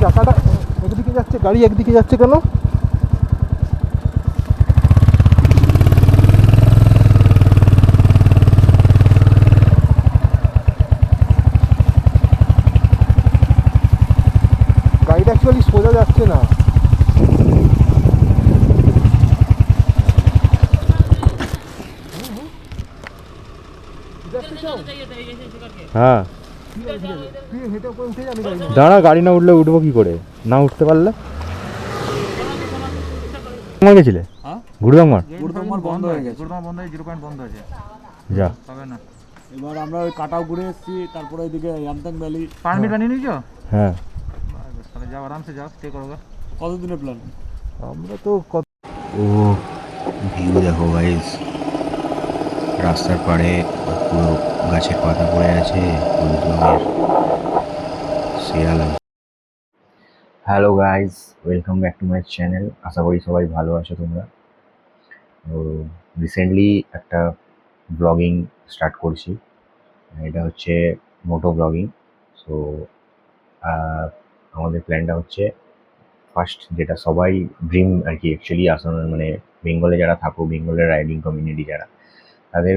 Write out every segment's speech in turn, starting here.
চাকাটা একদিকে যাচ্ছে, গাড়ি একদিকে যাচ্ছে কেন? গাড়িটা অ্যাকচুয়ালি সোজা যাচ্ছে না। হ্যাঁ দাঁড়া, গাড়ি না উঠলে উঠবো কি করে? না উঠতে পারলে গেছিলে গুরুদাঙ্গার বন্ধ হয়ে গেছে, বন্ধ হয়ে 0 পয়েন্ট বন্ধ হয়েছে। যা হবে না। এবার আমরা ওই কাটাও ঘুরে এসেছি, তারপরে ওইদিকে ইয়ামতাং ভ্যালি। পারমিট বানিয়ে নিয়েছো? হ্যাঁ তাহলে যাও, আরামসে যাও, স্টে করো। কতদিনের প্ল্যান? আমরা তো কত ও ভিউ দেখো গাইস, রাস্তার পাড়ে পুরো গাছের পাতা পড়ে আছে, হলুদ রঙের, শিয়ালা। Hello guys, welcome back to my channel. আশা করি সবাই ভালো আছো তোমরা। তো রিসেন্টলি একটা ব্লগিং স্টার্ট করছি, এটা হচ্ছে মোটো ব্লগিং। সো আমাদের প্ল্যানটা হচ্ছে ফার্স্ট, যেটা সবাই ড্রিম আর কি অ্যাকচুয়ালি, আসাম মানে বেঙ্গলে যারা থাকো, বেঙ্গলের রাইডিং কমিউনিটি যারা, তাদের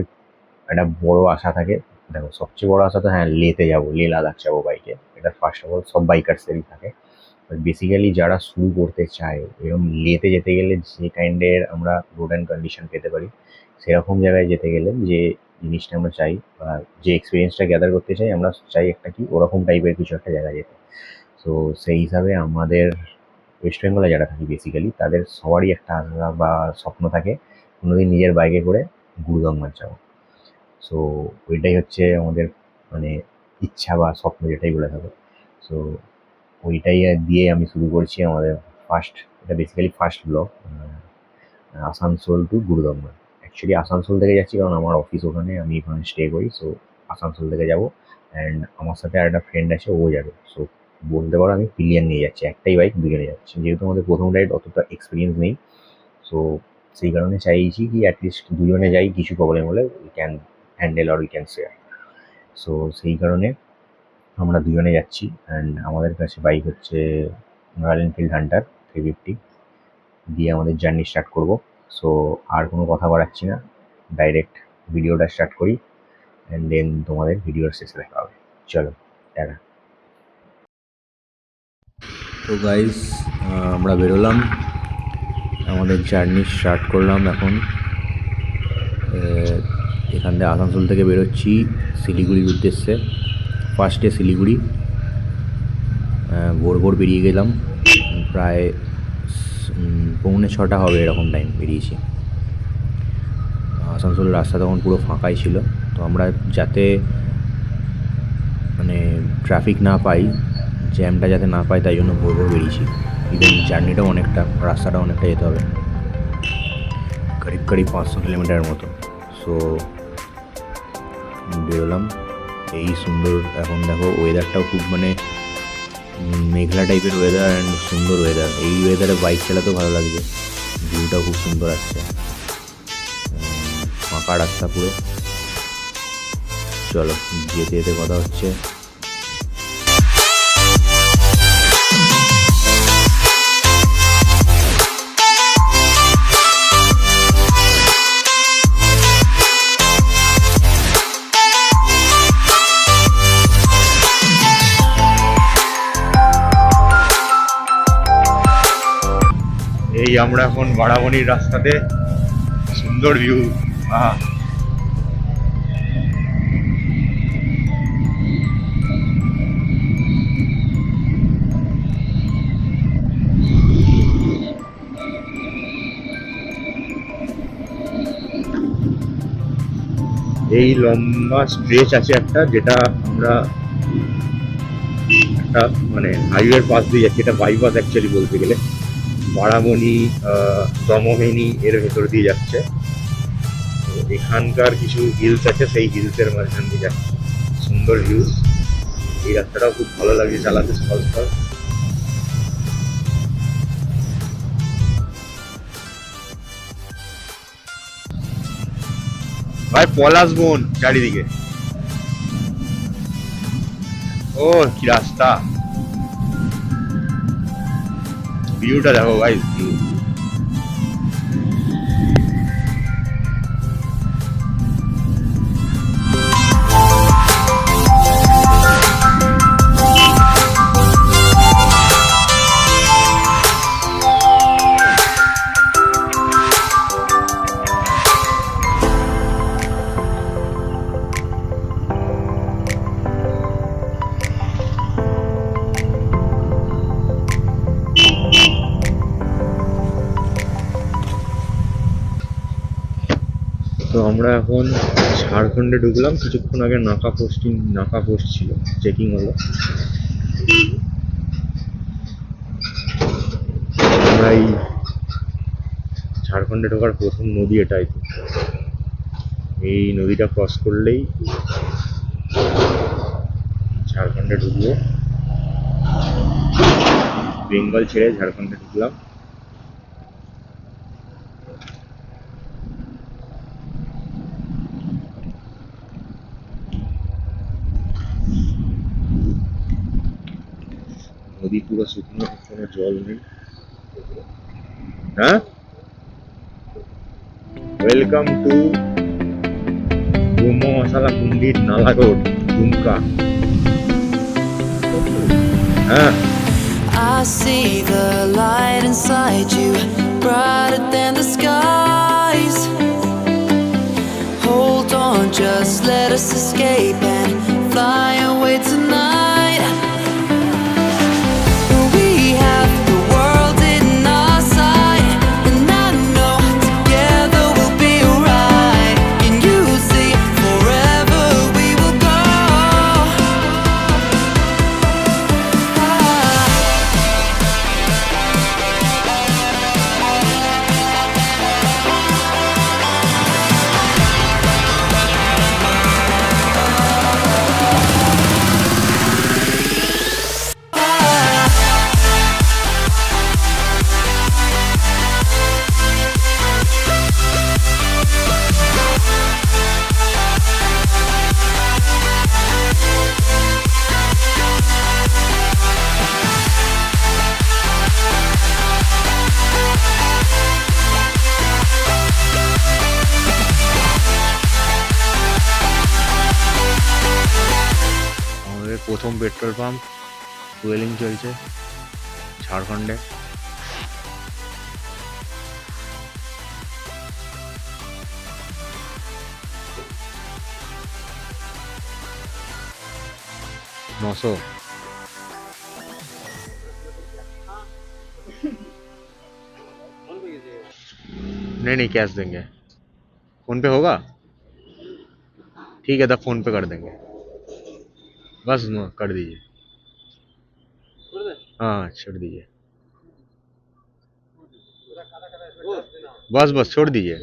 একটা বড় আশা থাকে। দেখো সবচেয়ে বড় আশা তো হ্যাঁ লেতে যাবো, লে লাদাখ যাবো বাইকে, এটা ফার্স্ট অফ অল সব বাইকার্সেরই থাকে। বেসিক্যালি যারা শুরু করতে চায়, এরকম লেতে যেতে গেলে যে কাইন্ডের আমরা রোড অ্যান্ড কন্ডিশন পেতে পারি, সেরকম জায়গায় যেতে গেলে যে জিনিসটা আমরা চাই বা যে এক্সপিরিয়েন্সটা গ্যাদার করতে চাই, আমরা চাই একটা কি ওরকম টাইপের কিছু একটা জায়গায় যেতে। তো সেই হিসাবে আমাদের ওয়েস্ট বেঙ্গলে যারা থাকি বেসিক্যালি, তাদের সবারই একটা আশা বা স্বপ্ন থাকে কোনোদিন নিজের বাইকে করে গুরুদঙ্গার যাওয়া। সো ওইটাই হচ্ছে আমাদের মানে ইচ্ছা বা স্বপ্ন, যেটাই বলে থাকো। সো ওইটাই দিয়ে আমি শুরু করছি আমাদের ফার্স্ট, এটা basically first blog, Asansol to Gurudanga. Actually Asansol থেকে যাচ্ছি কারণ আমার অফিস ওখানে, আমি এখানে স্টে করি। সো আসানসোল থেকে যাবো, অ্যান্ড আমার সাথে আর একটা ফ্রেন্ড আছে, ও যাবে। সো বলতে পারো আমি পিলিয়ন নিয়ে যাচ্ছি, একটাই বাইক দুজনে যাচ্ছি, যেহেতু আমাদের প্রথম রাইড অতটা এক্সপিরিয়েন্স নেই। সো সেই কারণে চাইছি কি অ্যাটলিস্ট দুজনে যাই, কিছু প্রবলেম হলে we can handle or we can share. So সেই কারণে আমরা দুজনে যাচ্ছি, অ্যান্ড আমাদের কাছে বাইক হচ্ছে রয়্যাল এনফিল্ড হান্টার 350 দিয়ে আমাদের জার্নি স্টার্ট করব। সো আর কোনো কথা বাড়াচ্ছি না, ডাইরেক্ট ভিডিওটা স্টার্ট করি, অ্যান্ড দেন তোমাদের ভিডিওর শেষে দেখা হবে। চলো টাটা। তো গাইজ আমরা বেরোলাম, আমাদের জার্নি স্টার্ট করলাম এখন। এখান থেকে আসানসোল থেকে বেরোচ্ছি শিলিগুড়ির উদ্দেশ্যে। ফার্স্টে শিলিগুড়ি, ভোর বেরিয়ে গেলাম, প্রায় 5:45 হবে এরকম টাইম বেরিয়েছি। আসানসোলের রাস্তা তখন পুরো ফাঁকাই ছিল। তো আমরা যাতে মানে ট্রাফিক না পাই, জ্যামটা যাতে না পাই, তাই জন্য ভোর বেরিয়েছি। ইভেন জার্নিটাও অনেকটা, রাস্তাটাও অনেকটা যেতে হবে, করিব 500 কিলোমিটারের মতো। সো বেরোলাম, এই সুন্দর। এখন দেখো ওয়েদারটাও খুব মানে মেঘলা টাইপের ওয়েদার, অ্যান্ড সুন্দর ওয়েদার। এই ওয়েদারে বাইক চালাতেও ভালো লাগছে, ভিউটাও খুব সুন্দর আসছে, ফাঁকা রাস্তা পুরো। চলো যেতে যেতে কথা হচ্ছে। এই আমরা এখন বাড়াবনির রাস্তাতে, সুন্দর ভিউ। এই লম্বা স্ট্রেচ আছে একটা, যেটা আমরা একটা মানে হাইওয়ের পাশ দিয়ে যাচ্ছি, এটা বাইপাস অ্যাকচুয়ালি বলতে গেলে। বাড়াবনি দমহিনী এর ভেতর দিয়ে যাচ্ছে। এখানকার কিছু হিলস আছে, সেই হিলসের মাঝখান দিয়ে যাচ্ছে, সুন্দর হিলস। এই রাস্তাটাও খুব ভালো লাগছে চালাতে, সহজ সহজ। ভাই পলাশ বন চারিদিকে, ও কি রাস্তা! ভিউটা দেখো ভাই, ভিউ। তো আমরা এখন ঝাড়খণ্ডে ঢুকলাম। কিছুক্ষণ আগে নাকা পোস্ট ছিল, চেকিং হলো। আমরা এই ঝাড়খণ্ডে ঢোকার প্রথম নদী এটাই তো। এই নদীটা ক্রস করলেই ঝাড়খণ্ডে ঢুকবো। বেঙ্গল ছেড়ে ঝাড়খণ্ডে ঢুকলাম। নদী পুরো শুকনো, কোনো জল নেই। হ্যাঁ, ওয়েলকাম টু ব্রহ্ম মশালা মন্দির, নালাগড়, দুমকা। হ্যাঁ, I see the light inside you, brighter than the skies. Hold on, just let us escape and fly away tonight. We have the world in our sight, and I know together we'll be alright. Can you see forever we will go? আমাদের প্রথম petrol pump, fuelling চলছে ঝাড়খণ্ডে। नौ नहीं cash देंगे। Phone पे होगा? ठीक है, तो फोन पे कर देंगे। बस कर दीजिए। हाँ, छोड़ दीजिए। बस छोड़ दीजिए।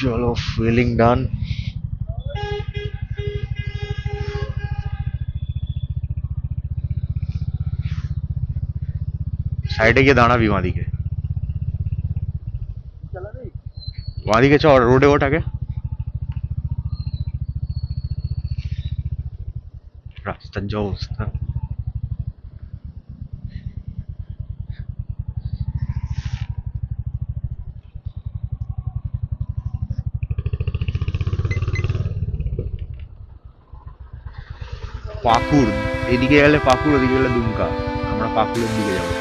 चलो, फीलिंग डन। साइडे गিয়ে দাঁড়াবি, বাঁদিকে চ, রোডে ওঠ আগে। রাস্তার যে অবস্থা, পাকুড়। এদিকে গেলে পাকুড়, ওদিকে গেলে দুমকা। আমরা পাকুড়ের দিকে যাবো।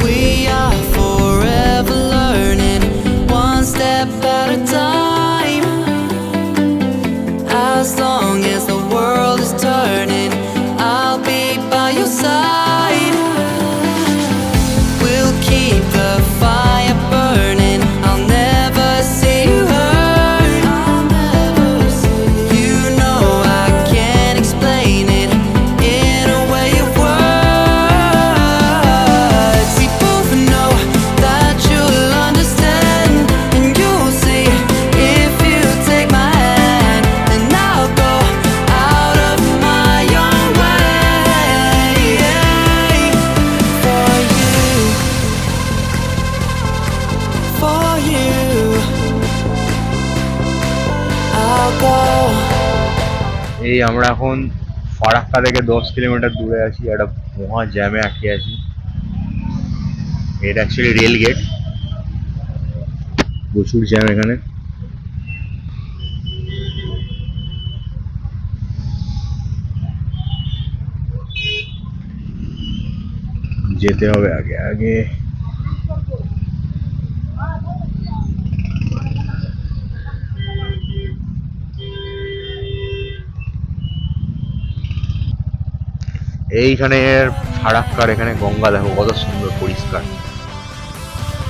We are forever learning, one step at a time. As long as the world is turning, I'll be by your side. We'll keep the fire burning, I'll never see you hurt. You আমরা এখন ফারাক্কা থেকে 10 kilometre দূরে আছি, একটা মহা জ্যামে আটকে আছি। এটা অ্যাকচুয়ালি রেল গেট, প্রচুর জ্যাম এখানে। যেতে হবে আগে আগে। এইখানে ফারাক্কার এখানে গঙ্গা দেখো কত সুন্দর পরিষ্কার,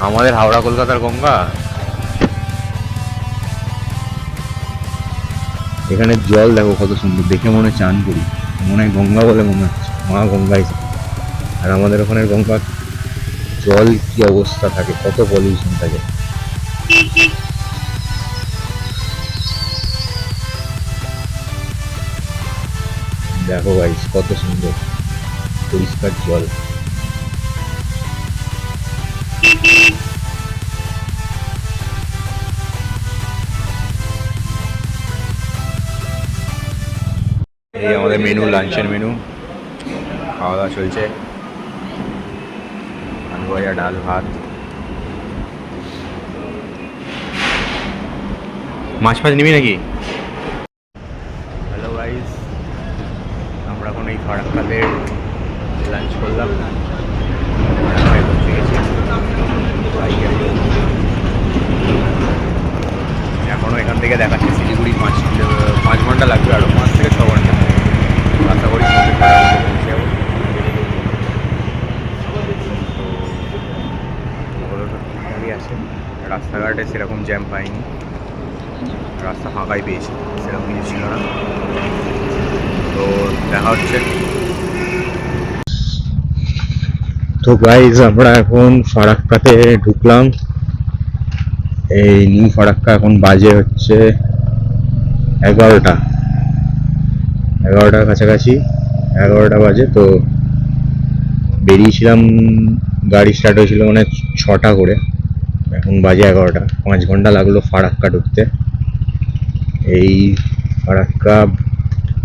আমাদের হাওড়া কলকাতার গঙ্গা। এখানে জল দেখো কত সুন্দর, দেখে মনে হয় চান করি, মনে হয় গঙ্গা বলে মনে হচ্ছে, মা গঙ্গা হিসেবে। আর আমাদের ওখানে গঙ্গা জল কি অবস্থা থাকে, কত পলিউশন থাকে। দেখো গাইস কত সুন্দর পরিষ্কার জল। এই আমাদের মেনু, লাঞ্চের মেনু, খাওয়া দাওয়া চলছে। আলু ভাজা, ডাল, ভাত, মাছ ফাছ নিবি নাকি? হ্যালো গাইস, আমরা এখন এই ফারাক্কাতে লাঞ্চ করলাম, পৌঁছে গেছি। এখনও এখান থেকে দেখাচ্ছে শিলিগুড়ি 5 ঘন্টা লাগবে, আরও 5 থেকে 6 ঘন্টা। আশা করি পৌঁছে যাবো। তো ঠিকঠাকই আছে, রাস্তাঘাটে সেরকম জ্যাম পাইনি, রাস্তা ফাঁকাই পেয়েছি, সেরকম কিছু ছিল না। তো দেখা হচ্ছে। তো গাইজ আমরা এখন ফারাক্কাতে ঢুকলাম, এই নিউ ফারাক্কা। এখন বাজে হচ্ছে 11টার কাছাকাছি, 11টা বাজে। তো বেরিয়েছিলাম, গাড়ি স্টার্ট হয়েছিল মানে 6টা করে, এখন বাজে 11টা। 5 ঘন্টা লাগলো ফারাক্কা ঢুকতে। এই ফারাক্কা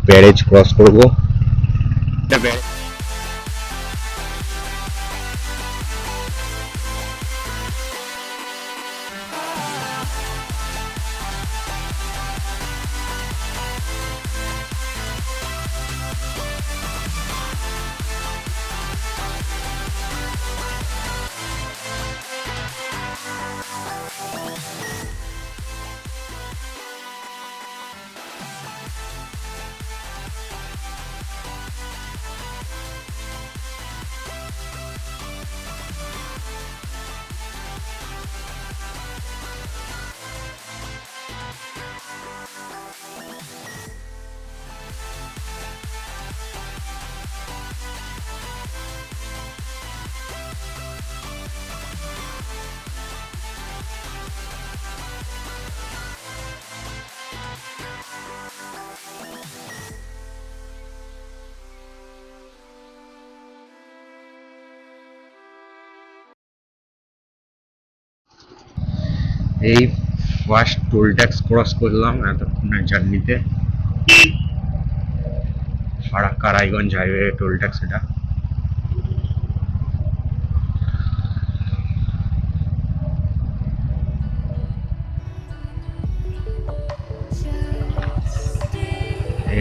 ব্যারেজ ক্রস করবো। এই ফার্স্ট টোল ট্যাক্স ক্রস করলাম এতক্ষণের জার্নিতে, Farakka Raiganj highway toll tax এটা।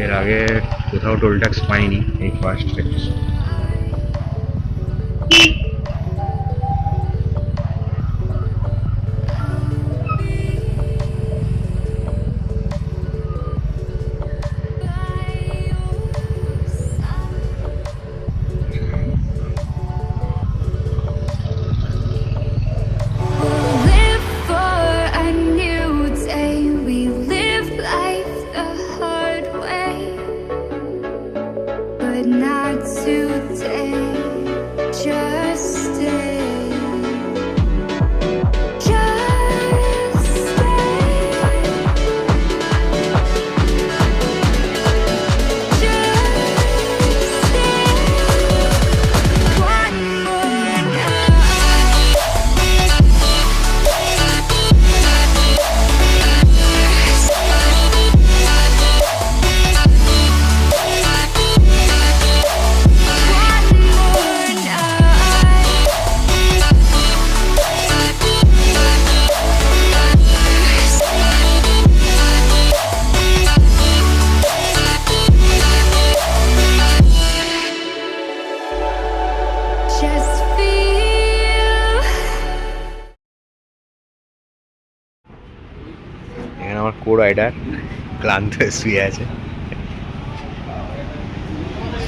এর আগে কোথাও টোল ট্যাক্স পাইনি, এই first. Live for a new day. We live life the hard way, but not today. Just stay. Just stay. Just stay. One more night. Rider ক্লান্ত হয়ে শুয়ে আছে।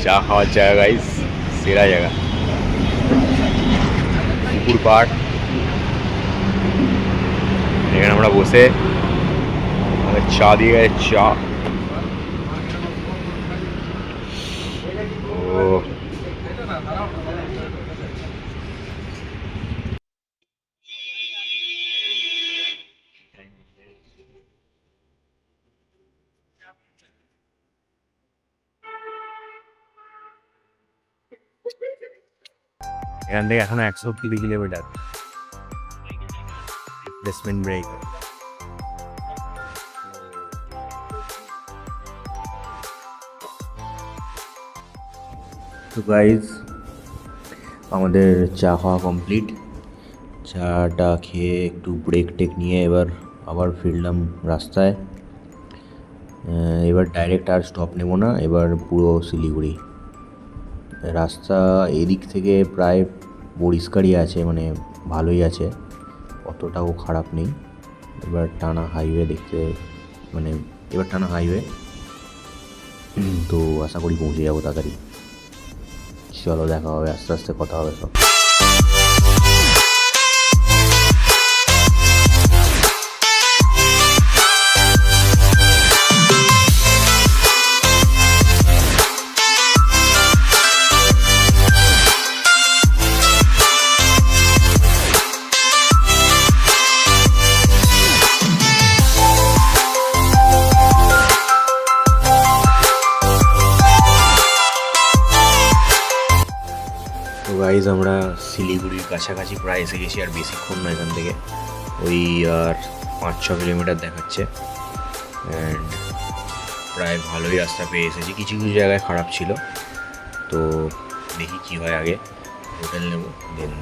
চা খাওয়ার জায়গা গাইস, সেরা জায়গা, পুকুর পাড়। এখানে আমরা বসে আমাদের চা দিয়ে গেছে, চা। ও এখান থেকে এখন 120 কিলোমিটার। Replacement break. তো গাইজ আমাদের চা খাওয়া কমপ্লিট। চাটা খেয়ে একটু ব্রেক টেক নিয়ে এবার আবার ফিরলাম রাস্তায়। এবার ডাইরেক্ট আর স্টপ নেব না, এবার পুরো শিলিগুড়ি। রাস্তা এদিক থেকে প্রায় পরিষ্কারই আছে, মানে ভালোই আছে, অতটাও খারাপ নেই। এবার টানা হাইওয়ে দেখতে, মানে এবার টানা হাইওয়ে, তো আশা করি পৌঁছে যাবো তাড়াতাড়ি। চলো দেখা হবে, আস্তে আস্তে কথা হবে সব। তো গাইজ আমরা শিলিগুড়ির কাছাকাছি প্রায় এসে গেছি, আর বেশিক্ষণ না এখান থেকে, ওই আর 5-6 কিলোমিটার দেখাচ্ছে। অ্যান্ড প্রায় ভালোই রাস্তা পেয়ে এসেছি, কিছু কিছু জায়গায় খারাপ ছিল। তো দেখি কী হয়, আগে হোটেল নেব, দেন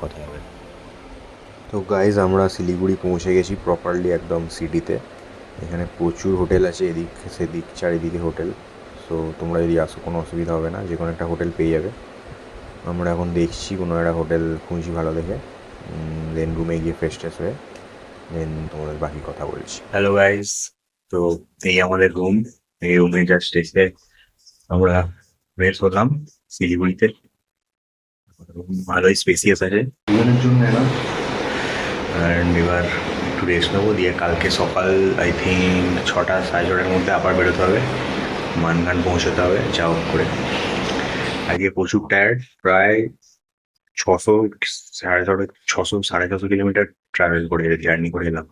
কথা হবে। তো গাইজ আমরা শিলিগুড়ি পৌঁছে গেছি প্রপারলি, একদম সিটিতে। এখানে প্রচুর হোটেল আছে, এদিক সেদিক চারিদিকে হোটেল। সো তোমরা যদি আসো কোনো অসুবিধা হবে না, যে কোনো একটা হোটেল পেয়ে যাবে। আমরা এখন দেখছি কোনো একটা হোটেল খুঁজছি ভালো দেখে, দেন রুমে গিয়ে ফ্রেশ ট্রেশ হয়ে দেন তোমাদের বাকি কথা বলছি। হ্যালো গাইস, তো এই আমাদের রুম। এই রুমে জাস্ট এসে আমরা ফ্রেশ হলাম শিলিগুড়িতে। ভালোই স্পেসিয়াস আছে দুজনের জন্য এবার। অ্যান্ড এবার একটু রেস্ট নেবো, দিয়ে কালকে সকাল আই থিঙ্ক 6টা 6:30টার মধ্যে আবার বেরোতে হবে, মানগান পৌঁছতে হবে যা হোক করে। আজকে প্রচুর টায়ার্ড, প্রায় 600 কিলোমিটার ট্রাভেল করে জার্নি করে এলাম,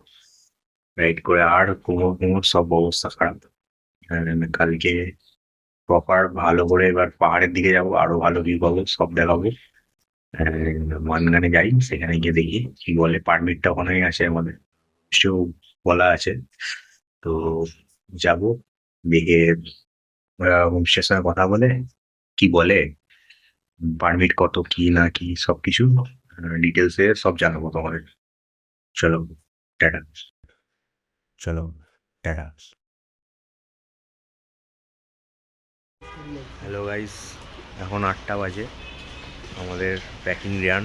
রাইড করে, আর কোমর সব অবস্থা খারাপ। কালকে প্রপার ভালো করে এবার পাহাড়ের দিকে যাবো, আরো ভালো ভিউ পাবো, সব দেখাবো। মানগানে যাই, সেখানে গিয়ে দেখি কি বলে। পারমিটটা ওখানেই আছে আমাদের, কিছু বলা আছে। তো যাব, দেখে হোমস্টের সঙ্গে কথা বলে কি বলে, পারমিট কত কি না কি সবকিছু ডিটেলসে সব জানাবো তোমাদের। চলো টাটা। হ্যালো গাইস, এখন 8টা বাজে, আমাদের প্যাকিং রিয়ান।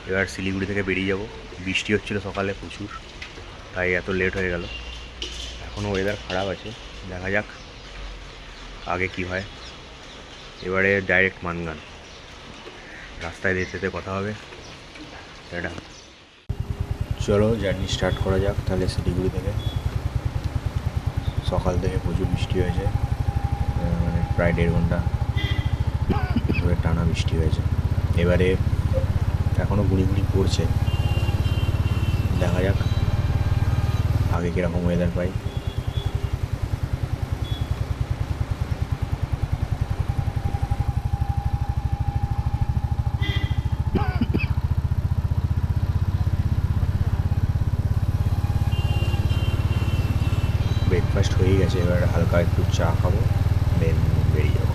এবার শিলিগুড়ি থেকে বেরিয়ে যাব। বৃষ্টি হচ্ছিলো সকালে প্রচুর, তাই এত লেট হয়ে গেল। এখনও ওয়েদার খারাপ আছে, দেখা যাক আগে কি হয়। এবারে ডাইরেক্ট মানগান, রাস্তায় যেতে কথা হবে। এটা চলো জার্নি স্টার্ট করা যাক তাহলে শিলিগুড়ি থেকে। সকাল থেকে প্রচুর বৃষ্টি হয়েছে, মানে প্রায় 1.5 ঘন্টা ধরে টানা বৃষ্টি হয়েছে। এবারে এখনও গুঁড়ি পড়ছে, দেখা যাক আগে কীরকম ওয়েদার পাই। ব্রেকফাস্ট হয়ে গেছে, এবার হালকা একটু চা খাবো, দেন বেরিয়ে যাবো।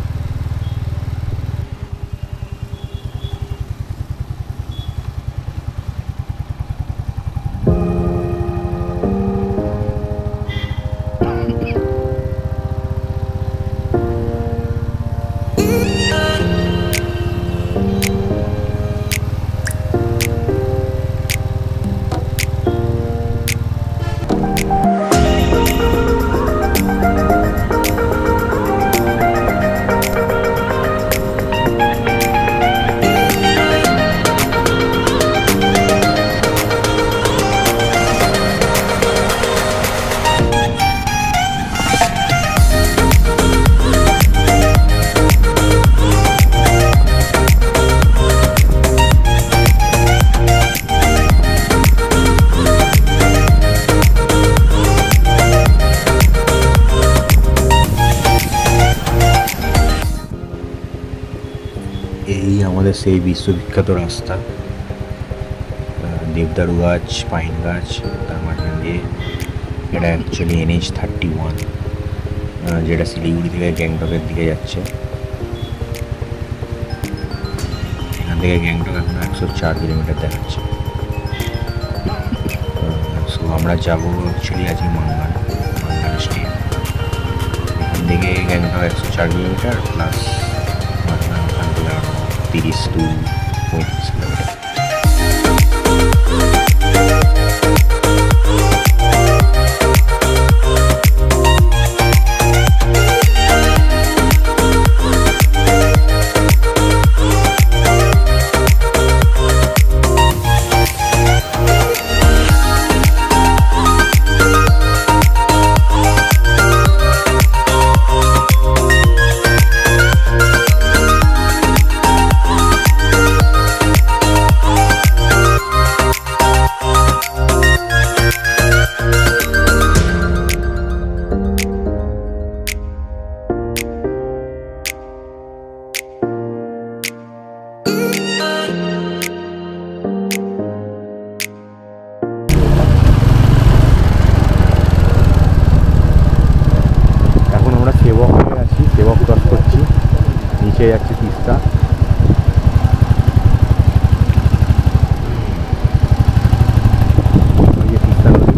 এই আমাদের সেই বিশ্ববিখ্যাত রাস্তা, দেবদারু গাছ, পাইন গাছ, তার মাঝখান দিয়ে এটা অ্যাকচুয়ালি NH-31, যেটা শিলিগুড়ি থেকে গ্যাংটকের দিকে যাচ্ছে। এখান থেকে গ্যাংটক এখন 104 কিলোমিটার দেখাচ্ছে। সো আমরা যাবো অ্যাকচুয়ালি আজকে মাঙ্গান স্টে। এখান থেকে গ্যাংটক 104 কিলোমিটার প্লাস ওখান থেকে আরও 30 to 35 কিলোমিটার। এখন আমরা সেবক হয়ে আছি, সেবক ক্রস করছি, নিচে যাচ্ছে তিস্তা। ওই যে তিস্তা নদী।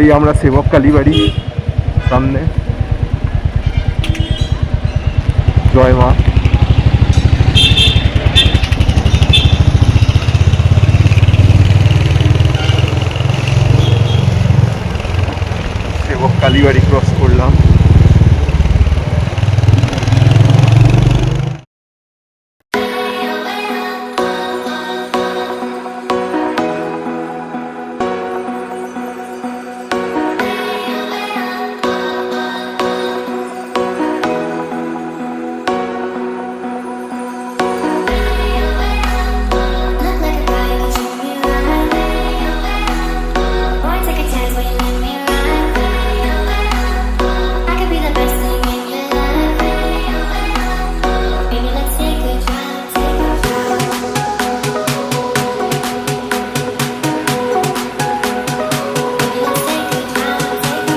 এই আমরা সেবক কালীবাড়ি সামনে। জয় মা। সেবক কালীবাড়ি ক্রস করলাম। Look like a guy who treat me right. Boy, take a chance when you let me ride. I could be the best thing in your life. Baby, let's take a drive, take a drive. Baby, let's take a drive, take a drive. Let's take a drive, take a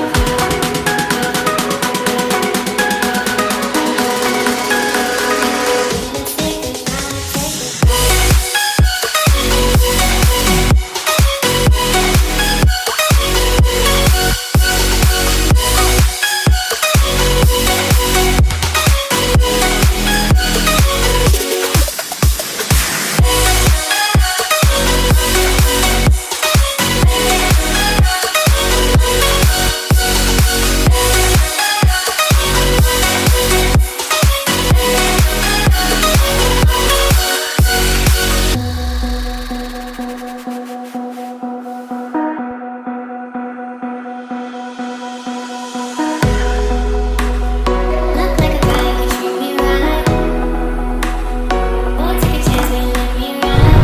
Look like a guy who treat me right. Boy, take a chance when you let me ride.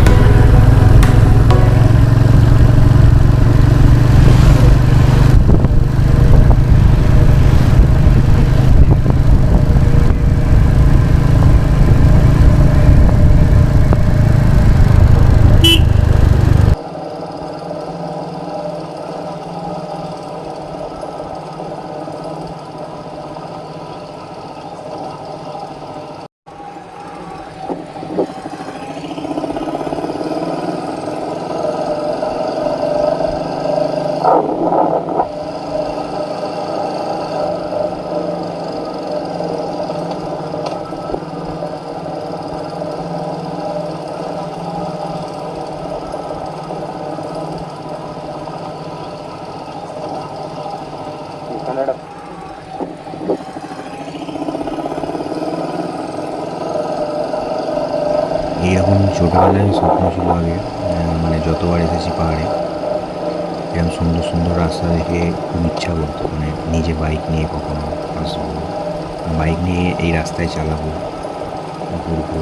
এইরকম ছোটোবেলায় স্বপ্ন ছিল আগে, মানে যতবার এসেছি পাহাড়ে এরকম সুন্দর সুন্দর রাস্তা দেখে খুব ইচ্ছা করতো, মানে নিজে বাইক নিয়ে কখনো আসবো, বাইক নিয়ে এই রাস্তায় চালাবো ঘুরবো।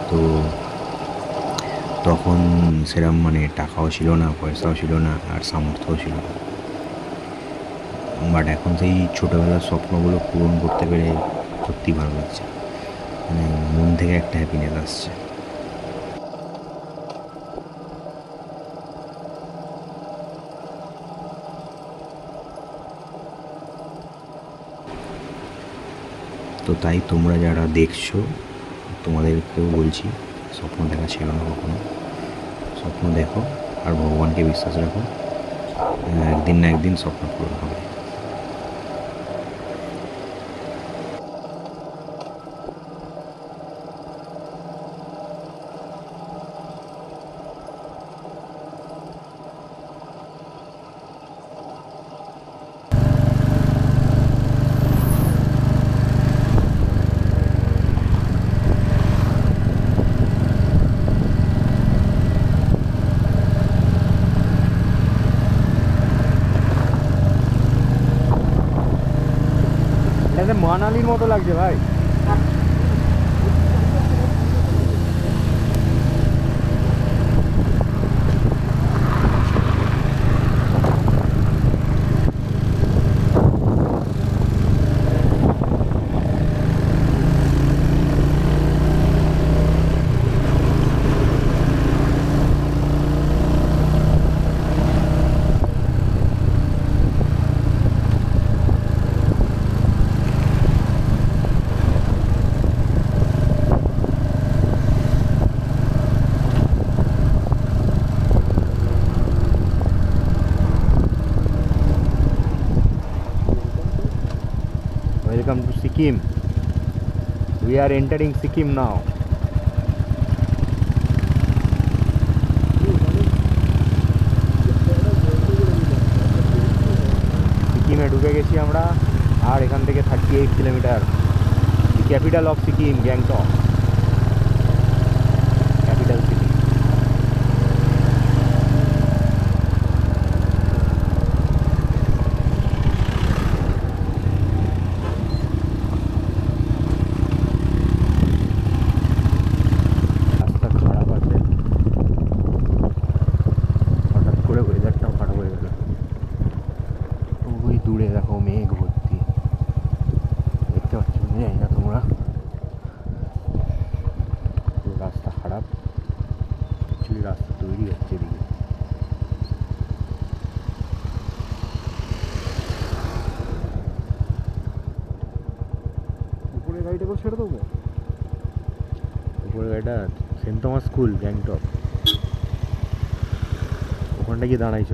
তো তখন সেরকম মানে টাকাও ছিল না, পয়সাও ছিল না, আর সামর্থ্যও ছিল না। বাট এখন সেই ছোটোবেলার স্বপ্নগুলো পূরণ করতে পেরে সত্যি ভালো লাগছে, মানে মন থেকে একটা হ্যাপিনেস আসছে। তো তাই তোমরা যারা দেখছো তোমাদেরকেও বলছি, স্বপ্ন দেখা ছিল না কখনো, স্বপ্ন দেখো আর ভগবানকে বিশ্বাস রাখো, একদিন না একদিন স্বপ্ন পূরণ হবে। এটা মানালির মতো লাগছে ভাই। Welcome to Sikkim. We are entering Sikkim now. সিকিমে ঢুকে গেছি আমরা, আর এখান থেকে 38 kilometre. Capital of Sikkim, Gangtok, capital city. দূরে দেখো মেঘ ভর্তি, দেখতে পাচ্ছ জানি না তোমরা, রাস্তা খারাপ, অ্যাকচুয়ালি রাস্তা তৈরি হচ্ছে এদিকে। উপরে গাড়িটা করে ছেড়ে দেবো, উপরে গাড়িটা সেন্ট থমাস স্কুল গ্যাংটক, ওখানটা গিয়ে দাঁড়াইছ।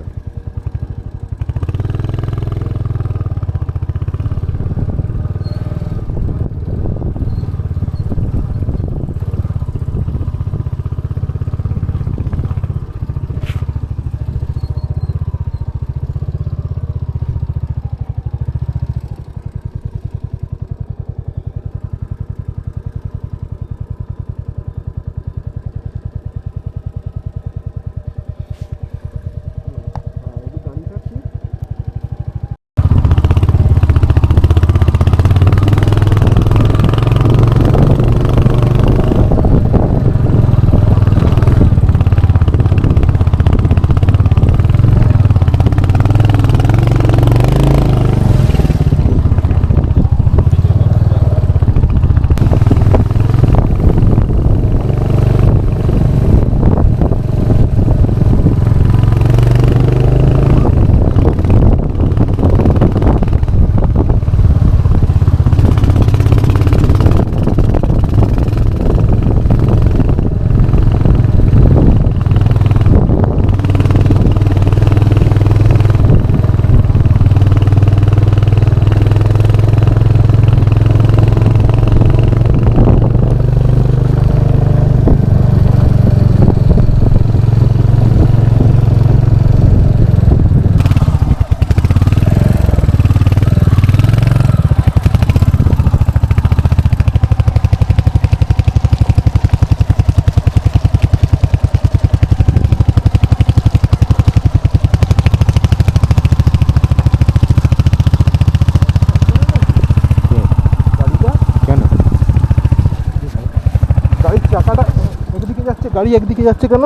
গাড়ি একদিকে যাচ্ছে কেন?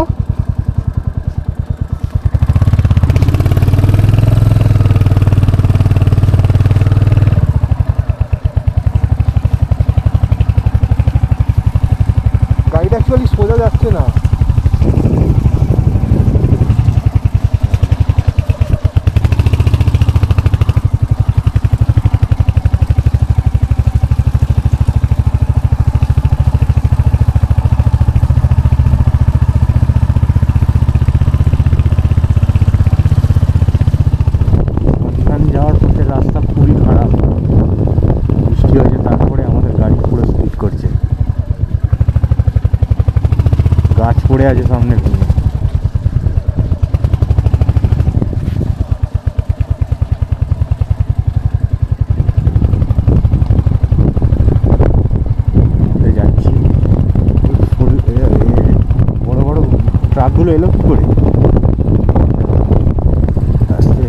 গাড়িটা অ্যাকচুয়ালি সোজা যাচ্ছে না। যাওয়ার পথে রাস্তা খুবই খারাপ, বৃষ্টি হয়েছে, তারপরে আমাদের গাড়ি পুরো স্পিড করছে, গাছ পড়ে আছে সামনে ভেঙে। যাচ্ছি, বড় বড় ট্রাকগুলো এলো কি করে? আস্তে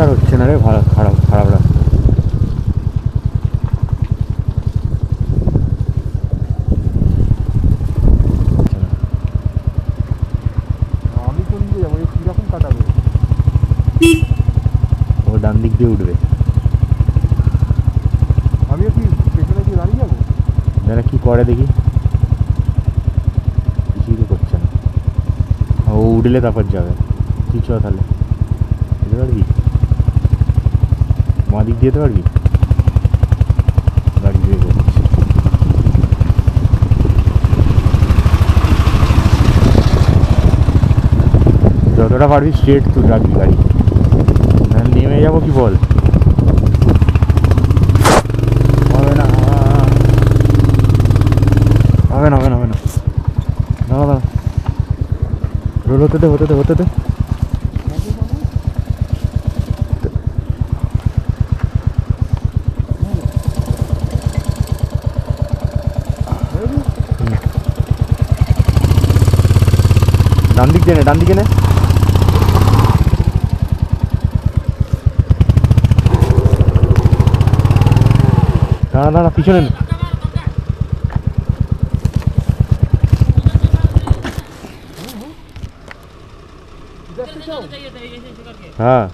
আর হচ্ছে না রে, খারাপ খারাপ রাস্তা। আমি কোন দিকে যাবো? কিরকম কাটাবে? ও ডান দিক দিয়ে উঠবে। আমিও কি পেছনে দিয়ে দাঁড়িয়ে যাবো? দাঁড়া কি করে দেখি, কিছুই তো করছে না। ও উঠলে তারপর যাবে। কি চ তাহলে যেতে পারবি? মা দিক দিয়ে যেতে পারবি? গাড়ি দিয়ে যাচ্ছে, যতটা পারবি স্ট্রেট তুই রাখবি গাড়ি, নেমে যাবো কি বল? হবে না হবে না হবে না হবে না, দাঁড়া দাঁড়া, রোল হতে দে হতে দে হতে দে। ডান দিক দিয়ে নে, ডান দিকে নে। দাঁড়া দাঁড়া, পিছনে নে। হ্যাঁ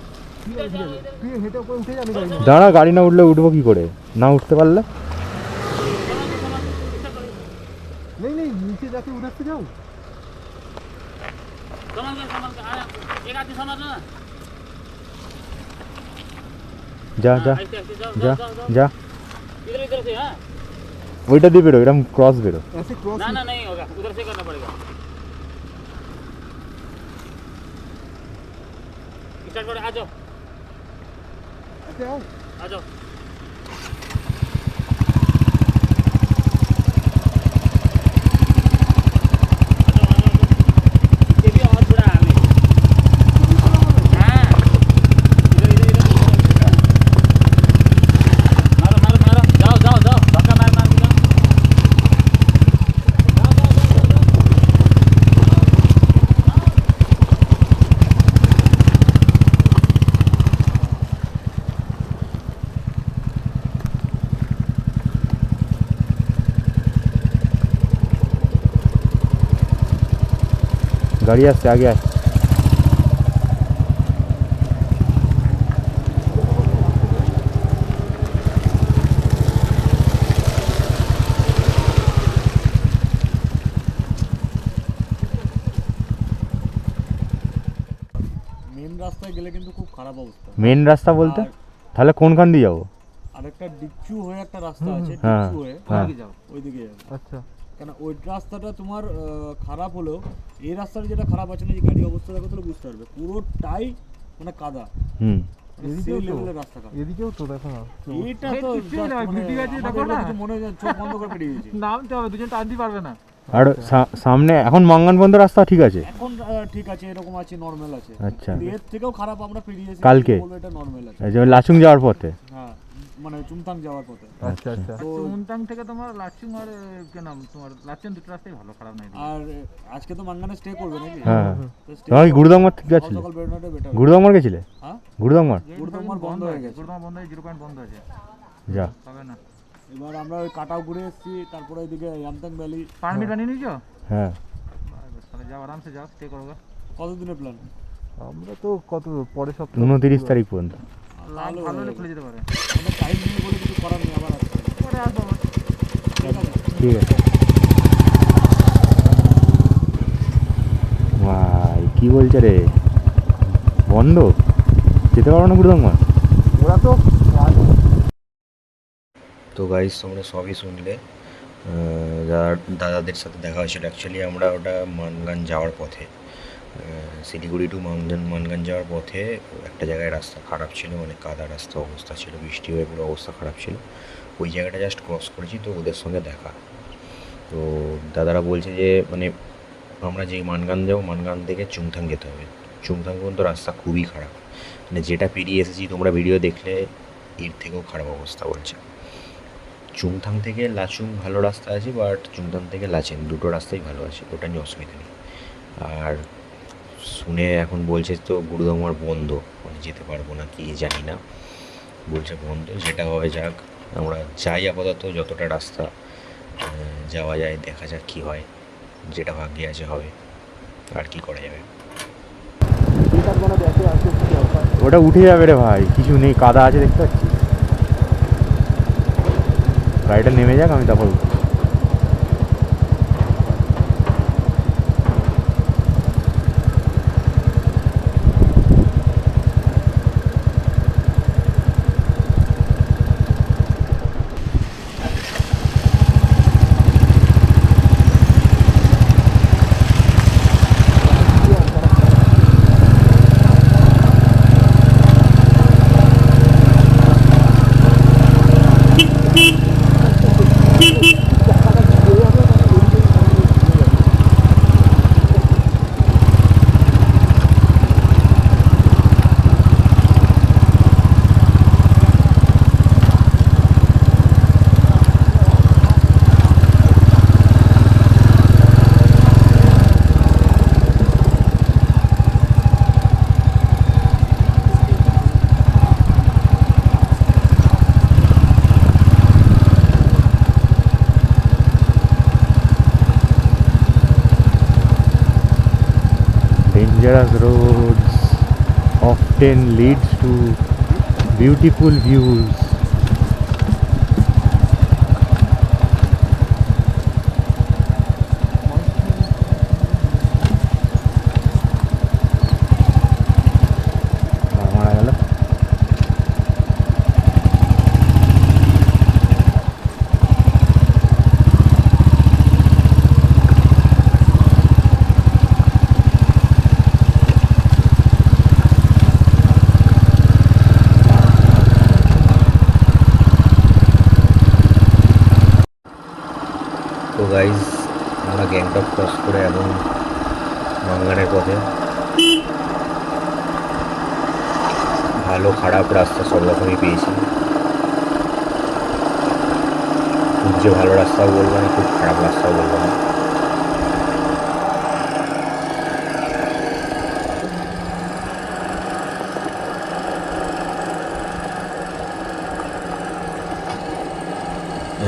দাঁড়া, গাড়ি না উঠলে উঠবো কি করে? না উঠতে পারলে নিচে যাকে উঠাতে যাও। যা যা যা যা, ওইটা দিয়ে বেরো, এরকম ক্রস বেরো। ना ना नहीं होगा, उधर से करना पड़ेगा। स्टार्ट करो, आ जाओ आ जाओ। গাড়ি আসছে, আগে আয়। মেন রাস্তায় গেলে কিন্তু খুব খারাপ অবস্থা। মেন রাস্তা বলতে আর তাহলে কোনখান দিয়ে যাবো? আরেকটা ডিকচু হয়ে একটা রাস্তা আছে, হ্যাঁ, ডিকচু হয়ে হ্যাঁ। ওইদিকে যাবে। আচ্ছা কেন ওই রাস্তাটা তোমার খারাপ হলেও এই রাস্তাটা যেটা খারাপ আছে না, যে গাড়ি অবস্থা দেখো তাহলে বুঝতে পারবে পুরোটাই মানে কাদা, হুম, মানে এদিকেও সেই তো? লেভেলের রাস্তা খারাপ। এদিকেও তো দেখো না এইটা তো এই ঠিক just না, মানে ভিডিও আছে, আমাদের দেখো না? কিছু মনে হয় চোখ বন্ধ করে পেরিয়ে গেছি। নামতে হবে, দুজন টানতে পারবে না। আর সামনে এখন মঙ্গন বন্ধ রাস্তা ঠিক আছে? এখন ঠিক আছে, এরকম আছে, নর্মাল আছে। আচ্ছা। কিন্তু এর থেকেও খারাপ আমরা পেরিয়েছি, কালকে? বলবো এটা নর্মাল আছে। এই যে লাচুং যাওয়ার পথে। হ্যাঁ, মানে চুমতাং যাওয়ার পথে। আচ্ছা আচ্ছা তো উনতাং থেকে তোমার লাচুং আর কে নাম তোমার লাচুং দুটো রাস্তাই ভালো, খারাপ নাই। আর আজকে তো মাঙ্গানে স্টে করবে নাকি? হ্যাঁ, তো stay তোমার কি করবে, গুরুদংমার থেকে গেছিলে? সকাল বেরোনোটা বেটার। গুরুদংমার গেছিলে? হ্যাঁ, গুরুদংমার গুরুদংমার বন্ধ হয়ে গেছে। গুরুদংমার বন্ধ হয়ে 0 পয়েন্ট বন্ধ হয়েছে, যা। হবে না। এবার আমরা ওই কাটাও ঘুরে এসেছি, তারপরে ওইদিকে ইয়ামতাং ভ্যালি। পারমিট বানিয়ে নিয়েছো? হ্যাঁ, তাহলে যাও, আরামসে যাও, স্টে করো। কতদিনের প্ল্যান? আমরা তো কত পরে সপ্তাহে 29 তারিখ পর্যন্ত। ভালো হলে খুলে যেতে পারে। আমাদের টাইম নেই বলে কিছু করার নেই, আবার আসতে হবে। পরে আসবো আবার। ঠিক আছে। ঠিক আছে। ভাই কি বলছে রে, বন্ধ, যেতে পারবো না গুরুদংমা? ওরা তো তো গাইস তোমরা সবই শুনলে, দাদাদের সাথে দেখা হয়েছিল। অ্যাকচুয়ালি আমরা ওটা মানগান যাওয়ার পথে, শিলিগুড়ি টু মানগান যাওয়ার পথে একটা জায়গায় রাস্তা খারাপ ছিল, মানে কাদা রাস্তা অবস্থা ছিল, বৃষ্টি হয়ে পুরো অবস্থা খারাপ ছিল। ওই জায়গাটা জাস্ট ক্রস করেছি, তো ওদের সঙ্গে দেখা। তো দাদারা বলছে যে মানে আমরা যেই মানগান যাবো, মানগান থেকে চুংথাং যেতে হবে। চুংথাং পর্যন্ত রাস্তা খুবই খারাপ, মানে যেটা পেরিয়ে এসেছি তোমরা ভিডিও দেখলে এর থেকেও খারাপ অবস্থা বলছে। চুংথাং থেকে লাচুং ভালো রাস্তা আছে, বাট চুংথাং থেকে লাচেন দুটো রাস্তাই ভালো আছে, ওটা নিয়ে অসুবিধা নেই। আর শুনে এখন বলছে তো গুরুদংমার বন্ধ, মানে যেতে পারবো না কি জানি না, বলছে বন্ধ। যেটা হবে যাক, আমরা যাই আপাতত, যতটা রাস্তা যাওয়া যায় দেখা যাক কী হয়, যেটা ভাগ্যে আছে হবে, আর কি করা যাবে। ওটা উঠে যাবে রে ভাই, কিছু নেই, কাদা আছে দেখতে পাচ্ছি। গাড়িটা নেমে যাক, আমি তারপর উঠবো। Dangerous roads often leads to beautiful views. মারা গেল। তো গাইজ আমরা গ্যাংটক ক্রস করে এবং মাঙ্গানের পথে, ভালো খারাপ রাস্তা সব রকমই পেয়েছি। খুব যে ভালো রাস্তাও বলবো না, খুব খারাপ রাস্তাও বলবো না।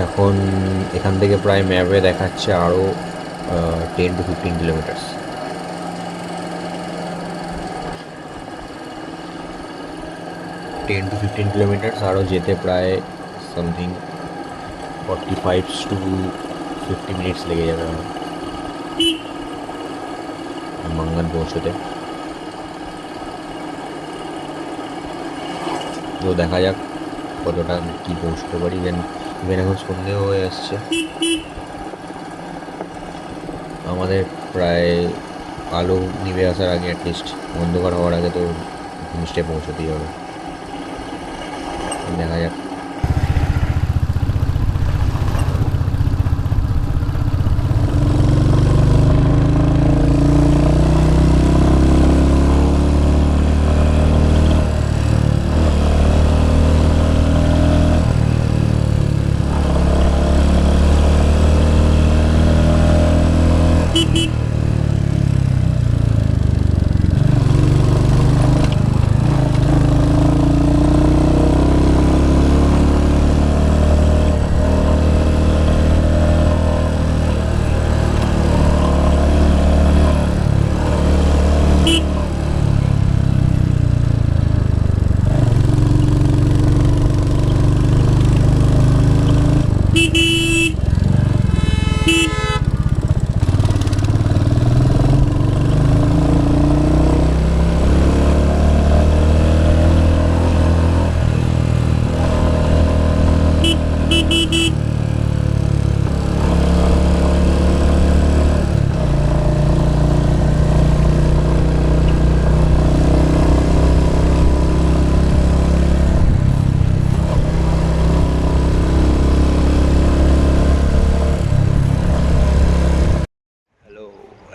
এখন এখান থেকে প্রায় ম্যাপে দেখাচ্ছে আরও 10 to 15 কিলোমিটার্স। to 15 কিলোমিটার্স আরও যেতে প্রায় সামথিং 45 to 50 মিনিটস লেগে যাবে আমার মাঙ্গান পৌঁছতে। তো দেখা যাক কতটা কি পৌঁছতে পারি। ইভেন এখন সন্ধেও হয়ে আসছে, আমাদের প্রায় আলো নিভে আসার আগে, অ্যাটলিস্ট অন্ধকার হওয়ার আগে তো হোমস্টে পৌঁছতেই হবে। দেখা যাক।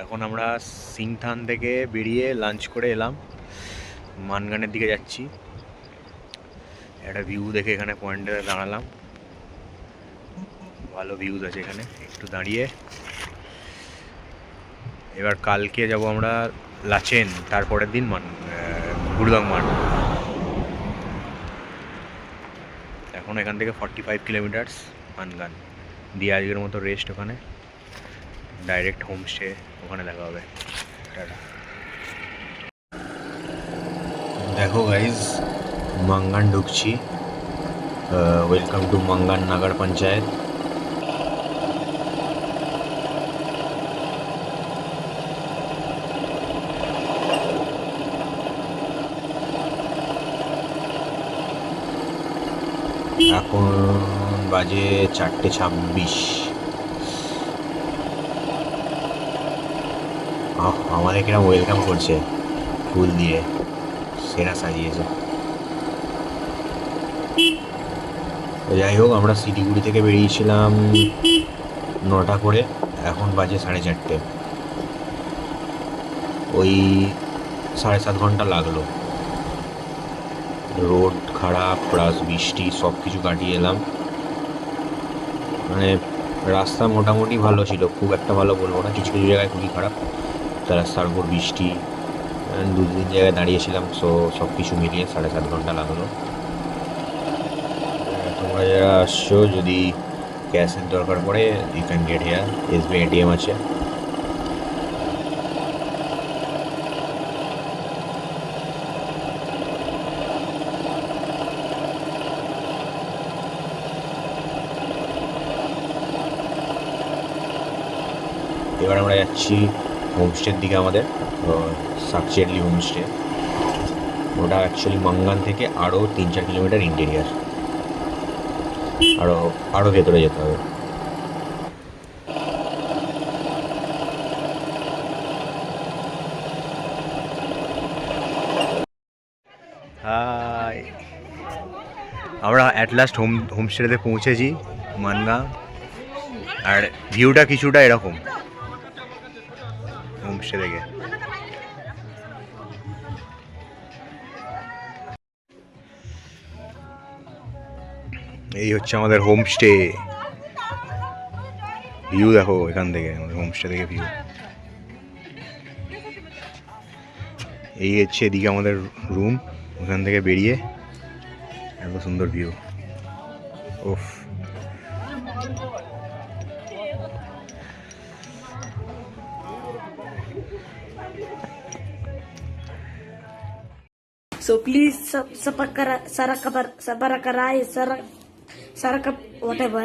এখন আমরা সিংথান থেকে বেরিয়ে লাঞ্চ করে এলাম, মানগানের দিকে যাচ্ছি। একটা ভিউ দেখে এখানে পয়েন্টে দাঁড়ালাম, ভালো ভিউজ আছে এখানে। একটু দাঁড়িয়ে এবার কালকে যাব আমরা লাচেন, তারপরের দিন গুরুদাং মান। এখন এখান থেকে 45 কিলোমিটার্স মানগান দিয়ে আজকের মতো রেস্ট। ওখানে ডাইরেক্ট হোমস্টে, ওখানে দেখা হবে। দেখো গাইজ, মাঙ্গান ঢুকছি। ওয়েলকাম টু মাঙ্গান নাগার পঞ্চায়েত। এখন বাজে 4:26। আমাদের কিরকম ওয়েলকাম করছে, ফুল দিয়ে সেরা সাজিয়েছে। যাই হোক, আমরা শিলিগুড়ি থেকে বেরিয়েছিলাম 9টা করে, এখন বাজে 4:30। ওই 7.5 ঘন্টা লাগলো। রোড খারাপ, প্লাস বৃষ্টি, সব কিছু কাটিয়ে এলাম। মানে রাস্তা মোটামুটি ভালো ছিল, খুব একটা ভালো বলবো না, কিছু কিছু জায়গায় খুবই খারাপ। রাস্তার উপর বৃষ্টি, 2-3 জায়গায় দাঁড়িয়েছিলাম। সো সব কিছু মিলিয়ে 7.5 ঘন্টা লাগলো। তোমরা যারা আসছো, যদি ক্যাশের দরকার পড়ে, you can get here. SBI ATM আছে। এবার আমরা যাচ্ছি হোমস্টের দিকে, আমাদের সাকচেরলি হোমস্টে। ওটা অ্যাকচুয়ালি মাঙ্গান থেকে আরও 3-4 কিলোমিটার ইন্টেরিয়ার, আরও ভেতরে যেতে হবে। হাই, আমরা অ্যাট লাস্ট হোমস্টেতে পৌঁছেছি মানগাঁ। আর ভিউটা কিছুটা এরকম হোমস্টে থেকে। এই হচ্ছে আমাদের হোমস্টে। ভিউ দেখো এখান থেকে, আমাদের হোমস্টে থেকে ভিউ। এই হচ্ছে এদিকে আমাদের রুম, ওখান থেকে বেরিয়ে এত সুন্দর view. Of, So please Saraka whatever.